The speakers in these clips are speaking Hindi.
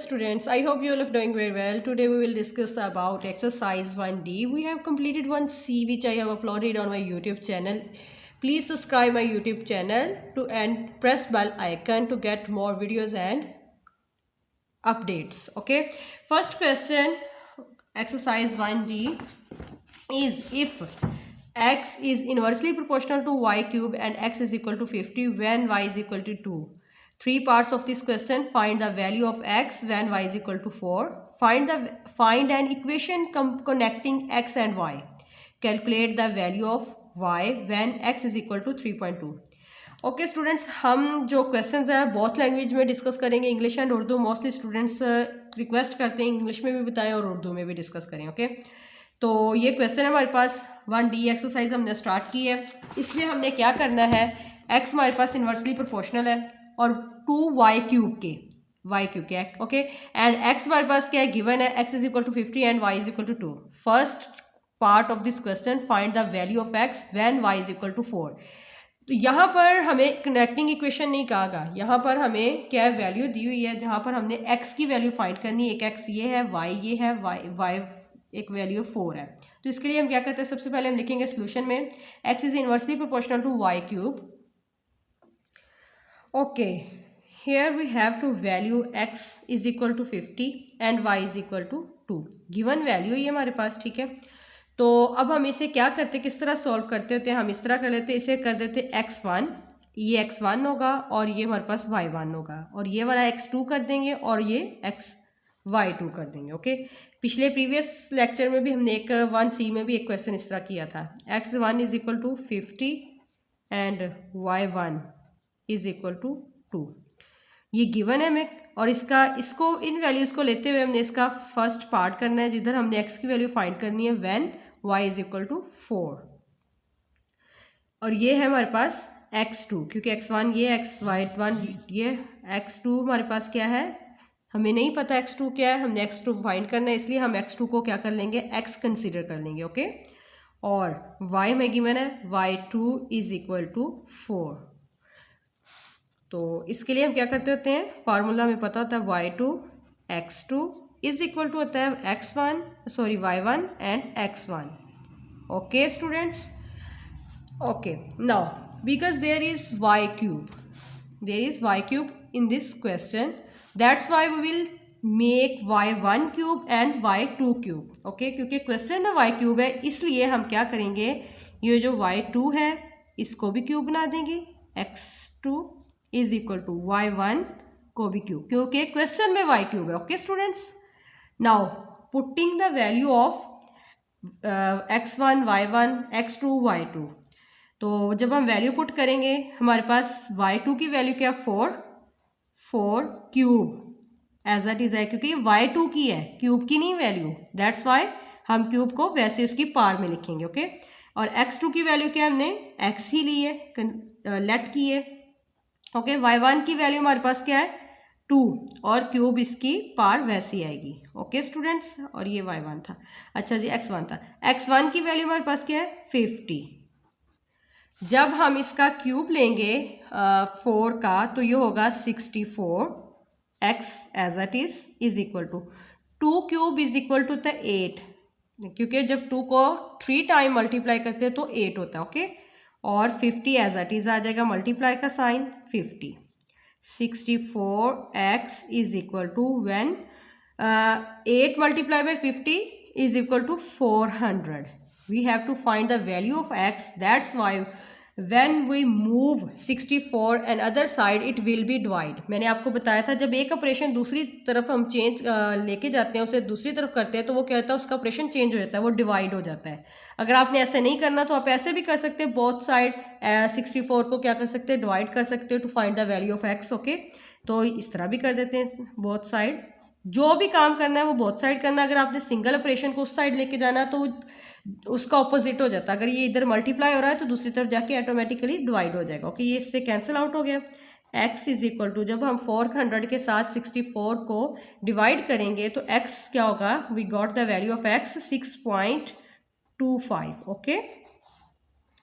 students, I hope you all are doing very well. Today we will discuss about exercise 1D. We have completed 1C which I have uploaded on my YouTube channel. Please subscribe my YouTube channel and press bell icon to get more videos and updates. Okay. First question, exercise 1D is if x is inversely proportional to y cube and x is equal to 50 when y is equal to 2. Three parts of this question. Find the value of x when y is equal to 4. Find an equation connecting x and y. Calculate the value of y when x is equal to 3.2. Okay students, हम जो क्वेश्चंस हैं बहुत लैंग्वेज में डिस्कस करेंगे, English and Urdu. Mostly students request करते हैं इंग्लिश में भी बताएं और उर्दू में भी डिस्कस करें. ओके तो ये क्वेश्चन है हमारे पास 1D एक्सरसाइज हमने स्टार्ट की है. इसमें हमने क्या करना है, x हमारे पास इन्वर्सली प्रोपोर्शनल है और 2y क्यूब के ओके एंड x हमारे पास क्या है, गिवन है, x is equal to 50 and y is equal to 2. First part of this question, find the value of x when y is equal to 4. तो यहाँ पर हमें कनेक्टिंग इक्वेशन नहीं कहा गया, यहाँ पर हमें क्या वैल्यू दी हुई है जहाँ पर हमने x की वैल्यू फाइंड करनी है. एक x ये है, y ये है, y एक वैल्यू 4 है. तो इसके लिए हम क्या करते हैं, सबसे पहले हम लिखेंगे सोल्यूशन में x is inversely proportional to y cube. Okay, here we have two value x is equal to 50 and y is equal to 2. Given value ही हमारे पास, ठीक है. तो अब हम इसे क्या करते, किस तरह सॉल्व करते होते हैं, हम इस तरह कर लेते हैं, इसे कर देते x1, ये x1 होगा और ये हमारे पास y1 होगा और ये वाला x2 कर देंगे और ये y2 कर देंगे. ओके, पिछले प्रीवियस लेक्चर में भी हमने एक 1C में भी एक क्वेश्चन इस तरह किया था. x1 is equal to 50 and y1 is equal to 2. ये गिवन है हमें और इसको इन वैल्यूज़ को लेते हुए हमने इसका फर्स्ट पार्ट करना है जिधर हमने x की वैल्यू फाइंड करनी है when y is equal to 4. और ये है हमारे पास x2, क्योंकि x1 ये y1 ये x2 हमारे पास क्या है, हमें नहीं पता x2 क्या है, हमने x2 फाइंड करना है, इसलिए हम x2 को क्या कर लेंगे, x कंसीडर कर लेंगे. ओके और y में गिवन है y2 इज इक्वल टू 4. तो इसके लिए हम क्या करते होते हैं, फार्मूला हमें पता होता है y2 x2 is equal to होता है y1 and x1. Okay students, okay now because there is y cube in this question, that's why we will make y1 cube and y2 cube. Okay, क्योंकि क्वेश्चन में y क्यूब है इसलिए हम क्या करेंगे, ये जो y2 है इसको भी क्यूब बना देंगे, x2 is equal to y1 को भी क्यूब, क्योंकि क्वेश्चन में y क्यूब है. Okay students, now putting the value of x1 y1 x2 y2. तो जब हम वैल्यू पुट करेंगे हमारे पास y2 की वैल्यू क्या, 4 क्यूब एज इट इज है, क्योंकि y2 की है, क्यूब की नहीं वैल्यू, दैट्स वाई हम क्यूब को वैसे उसकी पार में लिखेंगे. ओके और x2 की वैल्यू क्या, हमने x ही ली है, लेट की है. ओके y1 की वैल्यू हमारे पास क्या है 2 और क्यूब इसकी पार वैसी आएगी. ओके स्टूडेंट्स, और ये y1 था. अच्छा जी, x1 था, x1 की वैल्यू हमारे पास क्या है 50. जब हम इसका क्यूब लेंगे 4 का तो ये होगा 64, x as it is equal to 2 cube is equal to 8, क्योंकि जब 2 को 3 टाइम मल्टीप्लाई करते हैं तो 8 होता है. ओके और 50 एज इट इज आ जाएगा, मल्टीप्लाई का sign 50. 64x is equal to when 8 multiply by 50 is equal to 400. we have to find the value of x, that's why when we move 64 and other side it will be divide. मैंने आपको बताया था जब एक ऑपरेशन दूसरी तरफ हम चेंज लेके जाते हैं, उसे दूसरी तरफ करते हैं तो वो क्या होता है, उसका ऑपरेशन चेंज हो जाता है, वो डिवाइड हो जाता है. अगर आपने ऐसे नहीं करना तो आप ऐसे भी कर सकते हैं, बोथ साइड 64 को क्या कर सकते हैं, डिवाइड कर सकते हो to find the value of x. Okay तो इस तरह भी कर देते हैं, बोथ साइड. जो भी काम करना है वो बोथ साइड करना है. अगर आपने सिंगल ऑपरेशन को उस साइड लेके जाना है तो उसका ऑपोजिट हो जाता है. अगर ये इधर मल्टीप्लाई हो रहा है तो दूसरी तरफ जाके ऑटोमेटिकली डिवाइड हो जाएगा. ओके ये इससे कैंसिल आउट हो गया. x इज इक्वल टू, जब हम 400 के साथ 64 को डिवाइड करेंगे तो x क्या होगा, we got the value of x 6.25. Okay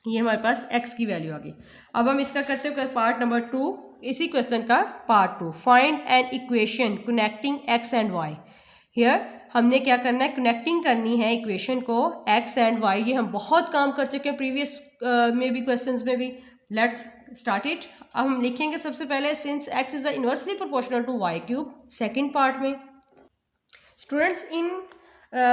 ये हमारे पास x की वैल्यू आ गई. अब हम इसका करते हो पार्ट नंबर 2. इसी क्वेश्चन का part 2, find an equation connecting X and Y. Here हमने क्या करना है, कनेक्टिंग करनी है इक्वेशन को एक्स एंड वाई। ये हम बहुत काम कर चुके हैं प्रीवियस में भी, क्वेश्चंस में भी। Let's start it. अब हम लिखेंगे सबसे पहले since X is inversely proportional to Y cube, second part में। स्टूडेंट्स इन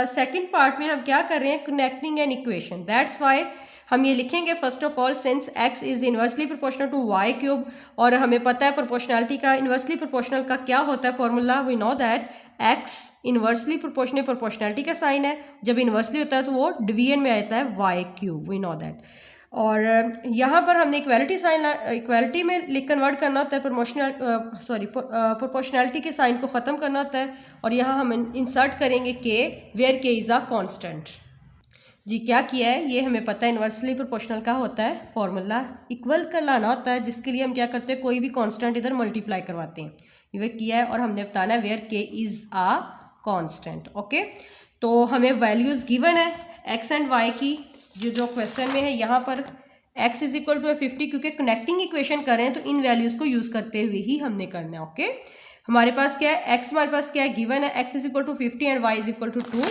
सेकेंड पार्ट में हम क्या कर रहे हैं, connecting an equation. That's why हम ये लिखेंगे first of all since X is inversely proportional to Y cube. और हमें पता है प्रोपोर्शनैलिटी का, इनवर्सली प्रोपोर्शनल का क्या होता है formula, we know that X inversely proportional proportionality का साइन है, जब इनवर्सली होता है तो वो डिवीजन में आता है Y cube, we know that. और यहाँ पर हमने इक्वालिटी साइन, इक्वालिटी में कन्वर्ट करना होता है प्रोपोर्शनैलिटी के साइन को ख़त्म करना होता है। और यहाँ हम इंसर्ट करेंगे के, वेयर के इज़ अ कांस्टेंट। जी क्या किया है, ये हमें पता है इनवर्सली प्रोपोर्शनल का होता है फॉर्मूला, इक्वल कर लाना होता है, जिसके लिए हम क्या करते हैं, कोई भी कांस्टेंट इधर मल्टीप्लाई करवाते हैं। ये किया है और हमने बताना है वेयर के इज़ अ कांस्टेंट। ओके, तो हमें वैल्यूज़ गिवन है एक्स एंड वाई की, जो क्वेश्चन में है यहाँ पर x इज इक्वल टू 50, क्योंकि कनेक्टिंग इक्वेशन करें तो इन वैल्यूज़ को यूज़ करते हुए ही हमने करना है। ओके, हमारे पास क्या है, x हमारे पास क्या है, गिवन है x is equal to 50 and y is equal to 2।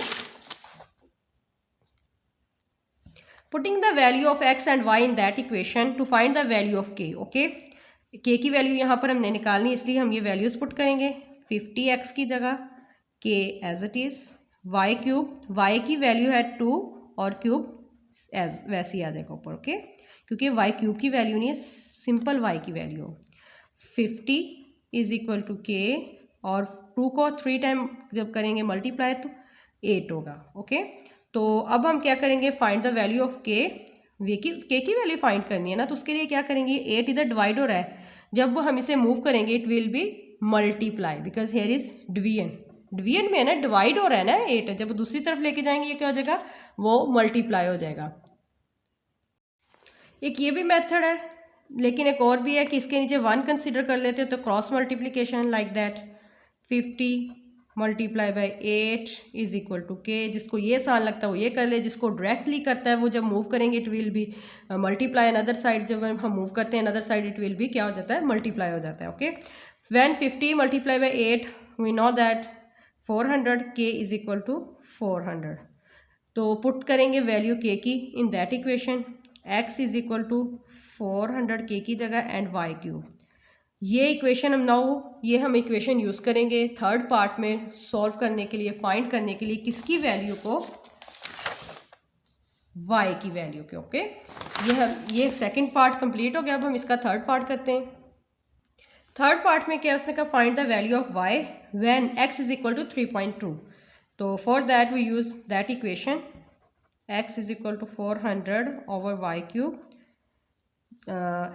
Putting the value of x and y in that equation to find the value of k। Okay, k की वैल्यू यहाँ पर हमने निकालनी है, इसलिए हम ये वैल्यूज़ पुट करेंगे 50x की जगह, k as it is, y cube, y की वैल्यू है 2 और क्यूब एज वैसे ही आ जाएगा ऊपर। ओके, क्योंकि y क्यूब की वैल्यू नहीं है, सिंपल y की value. 50 is equal to k, और 2 को 3 टाइम जब करेंगे मल्टीप्लाई तो 8 होगा। ओके, तो अब हम क्या करेंगे, find the value of k। k की वैल्यू फाइंड करनी है ना, तो उसके लिए क्या करेंगे, 8 इधर डिवाइड हो रहा है, जब हम इसे मूव करेंगे it will be multiply, because here is division, division में है ना, डिवाइड हो रहा है ना 8, जब दूसरी तरफ लेके जाएंगे ये क्या हो जाएगा, वो मल्टीप्लाई हो जाएगा। एक ये भी मेथड है, लेकिन एक और भी है कि इसके नीचे 1 कंसिडर कर लेते हो तो cross multiplication, like that 50 multiply by 8 is equal to K. जिसको ये आसान लगता है वो ये कर ले, जिसको डायरेक्टली करता है वो जब मूव करेंगे it will be multiply, another side जब हम मूव करते हैं another side it will be क्या हो जाता है, मल्टीप्लाई हो जाता है। Okay, when 50 multiply by 8 we know that 400, k is equal to 400। तो पुट करेंगे वैल्यू k की in that equation, x is equal to 400 k की जगह एंड y क्यूब। ये इक्वेशन ये हम इक्वेशन यूज़ करेंगे थर्ड पार्ट में सॉल्व करने के लिए, फाइंड करने के लिए किसकी वैल्यू को, y की वैल्यू के। ओके, ये सेकंड पार्ट कंप्लीट हो गया, अब हम इसका थर्ड पार्ट करते हैं। थर्ड पार्ट में क्या उसने कहा, find the value of y when x is equal to 3.2। तो for that we use that equation, x is equal to 400 over y cube,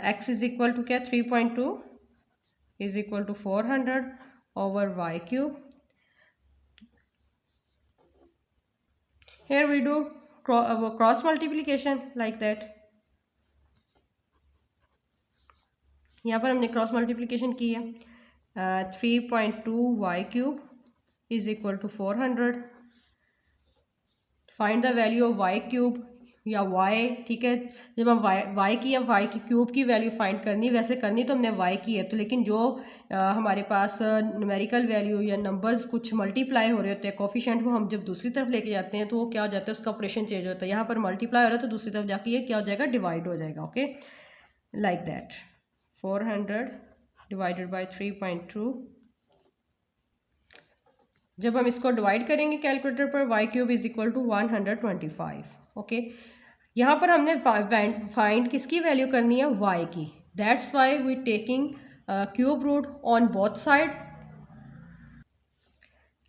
x is equal to क्या 3.2 is equal to 400 over y cube. Here we do cross multiplication like that। यहाँ पर हमने क्रॉस मल्टीप्लिकेशन की है, 3.2 Y cube is equal to 400। Find the value of Y cube या वाई, ठीक है, जब हम वाई की या वाई की क्यूब की वैल्यू फाइंड करनी, वैसे करनी तो हमने वाई की है, तो लेकिन जो हमारे पास न्यूमेरिकल वैल्यू या नंबर्स कुछ मल्टीप्लाई हो रहे होते हैं कोफिशिएंट, वो हम जब दूसरी तरफ लेके जाते हैं तो वो क्या हो जाता है, उसका ऑपरेशन चेंज होता है। यहाँ पर मल्टीप्लाई हो रहा है तो दूसरी तरफ जाके ये क्या हो जाएगा, डिवाइड हो जाएगा। Okay, like that 400 divided by 3.2। जब हम इसको डिवाइड करेंगे कैलकुलेटर पर, Y cube is equal to 125। Okay, यहाँ पर हमने फाइंड किसकी वैल्यू करनी है, वाई की। That's why we taking cube root on both side.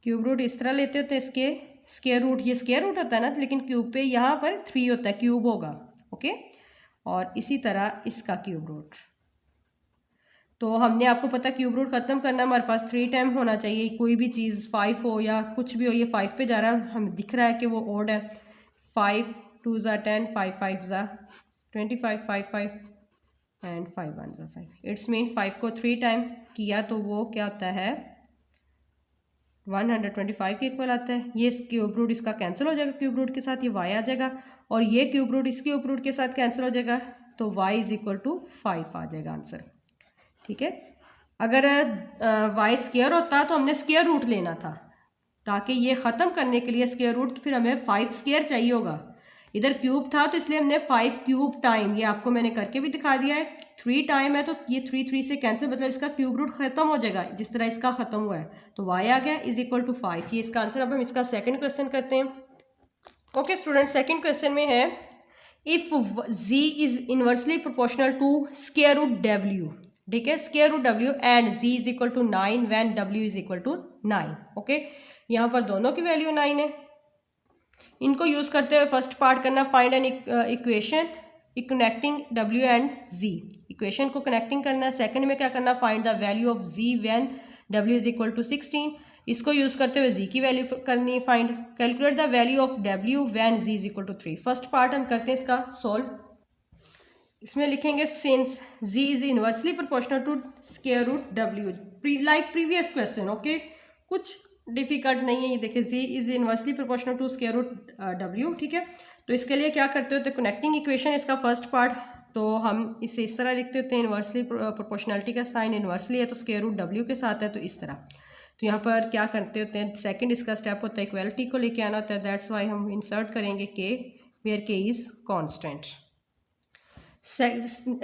Cube root इस तरह लेते होते हैं, इसके स्क्वायर रूट, ये स्क्वायर रूट होता है ना, लेकिन क्यूब पे यहाँ पर 3 होता है, क्यूब होगा। ओके, और इसी तरह इसका क्यूब रूट। तो हमने आपको पता क्यूब रूट ख़त्म करना, हमारे पास 3 टाइम होना चाहिए, कोई भी चीज़ 5 हो या कुछ भी हो, ये 5 पे जा रहा है, हमें दिख रहा है कि वो ओड है। 5 2 ज़ा 10, 5 5 ज़ा 25, 5 5 एंड 5 1 ज़ा 5। इट्स मीन 5 को 3 टाइम किया तो वो क्या होता है, 125 के इक्वल आता है। ये क्यूब रूट इसका कैंसिल हो जाएगा, क्यूब रूट के साथ ये y आ जाएगा, और ये क्यूब रूट इस क्यूब रूट के साथ कैंसिल हो जाएगा, तो y इज इक्वल टू 5 आ जाएगा आंसर। ठीक है। अगर y स्क्वायर होता तो हमने स्क्वायर रूट लेना था, ताकि ये ख़त्म करने के लिए स्क्वायर रूट फिर हमें 5 स्क्वायर चाहिए होगा। इधर क्यूब था तो इसलिए हमने 5 क्यूब टाइम, ये आपको मैंने करके भी दिखा दिया है, 3 टाइम है तो ये 3 से कैंसिल, मतलब इसका क्यूब रूट ख़त्म हो जाएगा जिस तरह इसका ख़त्म हुआ है। तो y आ गया इज इक्वल टू 5, ये इसका आंसर। अब हम इसका सेकेंड क्वेश्चन करते हैं। ओके स्टूडेंट, सेकेंड क्वेश्चन में है if z is inversely proportional to square root w, ठीक है, square root w and z is equal to 9 when w is equal to 9। Okay, यहाँ पर दोनों की वैल्यू 9 है। इनको यूज़ करते हुए फर्स्ट पार्ट करना, find an equation connecting w and z, equation को कनेक्टिंग करना है। सेकंड में क्या करना, find the value of z when w is equal to 16, इसको यूज़ करते हुए z की वैल्यू करनी है find. Calculate the value of w when z is equal to 3। First part हम करते हैं इसका सॉल्व। इसमें लिखेंगे since z is inversely proportional to square root w, like previous question. Okay, कुछ डिफिकल्ट नहीं है, ये देखिए z is inversely proportional to square root w, ठीक है। तो इसके लिए क्या करते होते हैं, कनेक्टिंग इक्वेशन इसका फर्स्ट पार्ट, तो हम इसे इस तरह लिखते होते हैं, इनवर्सली प्रोपोर्शनलिटी का साइन इनवर्सली है तो स्क्वायर रूट w के साथ है तो इस तरह। तो यहाँ पर क्या करते होते हैं, सेकंड इसका स्टेप होता है इक्वलिटी को लेके आना होता है, दैट्स वाई हम इंसर्ट करेंगे k where k is constant.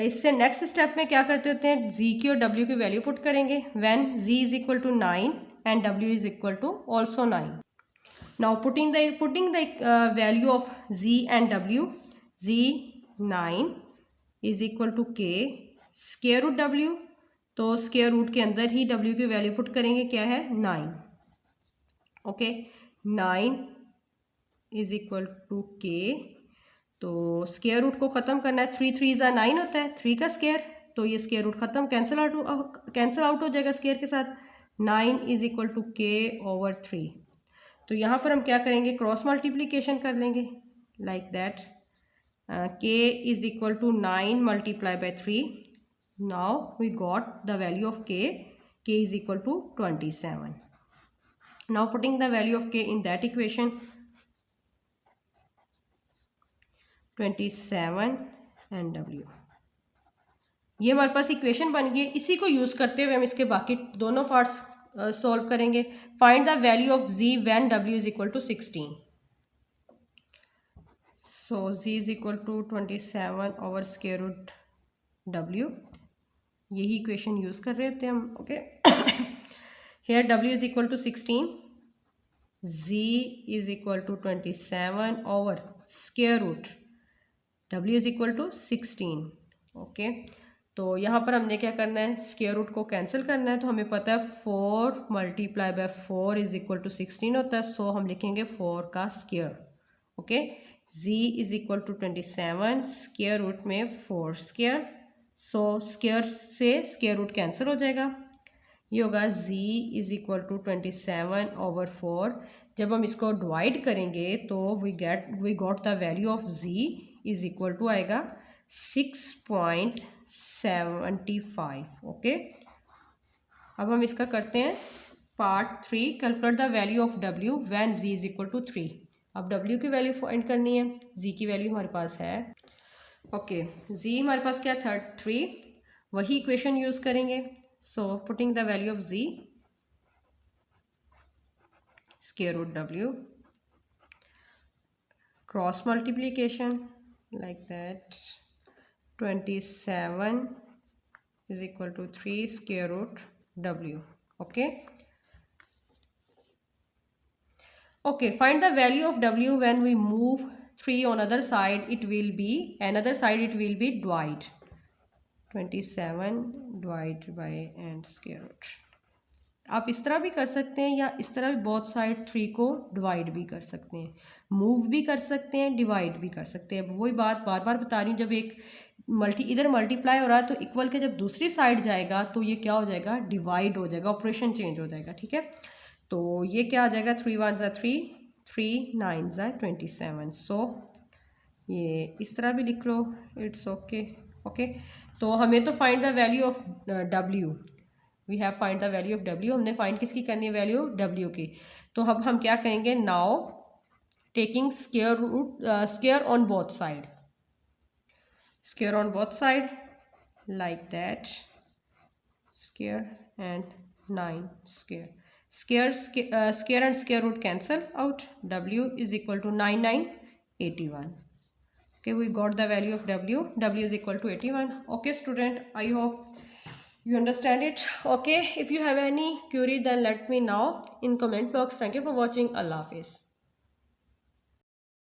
इससे नेक्स्ट स्टेप में क्या करते होते हैं, z की और w की वैल्यू पुट करेंगे when z is equal to 9 and w is equal to also 9। Now putting the value of z and w, z 9 is equal to k square root w, तो स्क्वायर रूट के अंदर ही w की वैल्यू पुट करेंगे, क्या है 9। Okay, 9 is equal to k, तो स्क्वायर रूट को ख़त्म करना है, 3 3 ज़ा 9 होता है, 3 का स्क्वायर, तो ये स्क्वायर रूट ख़त्म कैंसिल आउट हो जाएगा स्क्वायर के साथ। 9 is equal to k over 3। तो यहाँ पर हम क्या करेंगे, क्रॉस मल्टीप्लिकेशन कर लेंगे like that, k is equal to 9 multiply by 3। Now we got the value of k is equal to 27। Now putting the value of k in that equation, 27 and w, ये हमारे पास इक्वेशन बन गई। इसी को यूज़ करते हुए हम इसके बाकी दोनों पार्ट्स सॉल्व करेंगे। Find the value of z when w is equal to 16, so z is equal to 27 over square root w, यही इक्वेशन यूज़ कर रहे होते हैं हम। Okay, here w is equal to 16, z is equal to 27 over square root w is equal to 16। Okay, तो यहाँ पर हमने क्या करना है, स्क्वायर रूट को कैंसिल करना है, तो हमें पता है 4 multiply by 4 is equal to 16 होता है, सो हम लिखेंगे 4 का square. Okay, z is equal to 27, square root में 4 स्क्वायर, सो स्क्वायर से स्क्वायर रूट कैंसिल हो जाएगा, ये होगा z is equal to 27 over 4। जब हम इसको डिवाइड करेंगे तो we got the value of z is equal to आएगा 6.75। ओके, अब हम इसका करते हैं part 3, calculate the value of w when z is equal to 3। अब w की वैल्यू फाइंड करनी है, z की वैल्यू हमारे पास है, ओके, z हमारे पास क्या था 3, वही इक्वेशन यूज़ करेंगे। So putting the value of z, square root w, cross multiplication like that, 27 is equal to 3 square root w. Okay, find the value of w when we move 3 on other side, it will be divide 27 divided by and square root। आप इस तरह भी कर सकते हैं या इस तरह भी बोथ साइड 3 को डिवाइड भी कर सकते हैं, मूव भी कर सकते हैं, डिवाइड भी कर सकते हैं। वही बात बार बार बता रही हूँ, जब एक इधर मल्टीप्लाई हो रहा है तो इक्वल के जब दूसरी साइड जाएगा तो ये क्या हो जाएगा, डिवाइड हो जाएगा, ऑपरेशन चेंज हो जाएगा। ठीक है, तो ये क्या आ जाएगा, 3 1 ज़ा 3, 3 9 ज़ा 27। सो ये इस तरह भी लिख लो, इट्स ओके। ओके, तो हमें तो find the value of w, we have find the value of w, हमने फाइंड किसकी करनी है, वैल्यू w की। तो अब हम क्या करेंगे, now taking square on both side, square on both side like that, square and 9 square. Square and square root cancel out. W is equal to 9981. Okay, we got the value of W. W is equal to 81. Okay student, I hope you understand it. Okay, if you have any query then let me know in comment box. Thank you for watching. Allah Hafiz.